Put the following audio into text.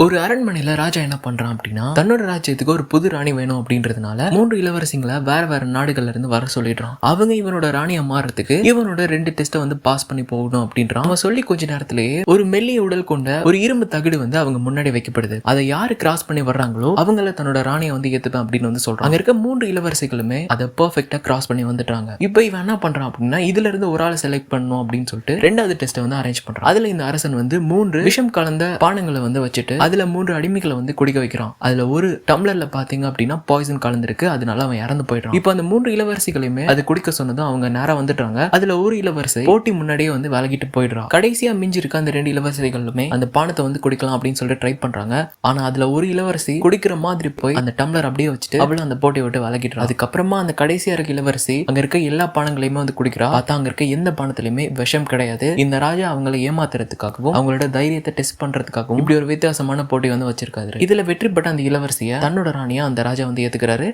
ஒரு அரண்மனையில ராஜா என்ன பண்றான் அப்படின்னா தன்னோட ராஜ்யத்துக்கு ஒரு புது ராணி வேணும் அப்படின்றதுனால 3 இளவரசிங்களை வேற வேற நாடுகள்ல இருந்து வர சொல்லிடுறான். அவங்க இவனோட ராணியா மாறதுக்கு இவனோட 2 டெஸ்ட்டை பாஸ் பண்ணி போகணும் அப்படின்றான். அவன் சொல்லி கொஞ்ச நேரத்திலேயே ஒரு மெல்லிய உடல் கொண்ட ஒரு இரும்பு தகடு அவங்க முன்னாடி வைக்கப்படுது. அதை யாரு கிராஸ் பண்ணி வர்றாங்களோ அவங்கள தன்னோட ராணியை ஏத்துப்பேன் அப்படின்னு சொல்றான். அங்க இருக்க 3 இளவரசிகளுமே அதை பெர்ஃபெக்ட்டா கிராஸ் பண்ணி வந்துட்டாங்க. இப்போ இவன் என்ன பண்றான் அப்படின்னா இதுல இருந்து ஒரு ஆளை செலக்ட் பண்ணணும் அப்படின்னு சொல்லிட்டு 2வது டெஸ்ட்டை அரேஞ்ச் பண்றான். அதுல இந்த அரசன் 3 விஷம் கலந்த பானங்களை வச்சுட்டு அதுல 3 அடிமைகளை குடிக்க வைக்கிறான். அதுல ஒரு டம்ளர்ல பாத்தீங்க அப்படின்னா பாய்சன் கலந்துருக்கு. அதனால அவன் இறந்து போயிடுறான். இப்போ அந்த 3 இளவரசிகளையுமே அது குடிக்க சொன்னதும் அவங்க நேரா வந்துட்டாங்க. அதுல ஒரு இளவரசி போட்டி முன்னாடியே விலகிட்டு போயிடுறான். கடைசியா மிஞ்சி இருக்க அந்த 2 இளவரசிகளுமே அந்த பானத்தை குடிக்கலாம் அப்படின்னு சொல்லிட்டு ட்ரை பண்றாங்க. ஆனா அதுல ஒரு இளவரசி குடிக்கிற மாதிரி போய் அந்த டம்ளர் அப்படியே வச்சுட்டு அவளும் அந்த போட்டியை விட்டு விலகிடுறான். அதுக்கப்புறமா அந்த கடைசியா இருக்க இளவரசி அங்க இருக்க எல்லா பானங்களையுமே குடிக்கிறா. பார்த்தா அங்க இருக்க எந்த பானத்திலுமே விஷம் கிடையாது. இந்த ராஜா அவங்களை ஏமாத்துறதுக்காகவும் அவங்களோட தைரியத்தை டெஸ்ட் பண்றதுக்காகவும் இப்படி ஒரு வித்தியாசமான போட்டி வச்சிருக்காரு. இதுல வெற்றி பெற்ற அந்த இளவரசியை தன்னோட ராணியா அந்த ராஜா ஏத்துக்கிறாரு.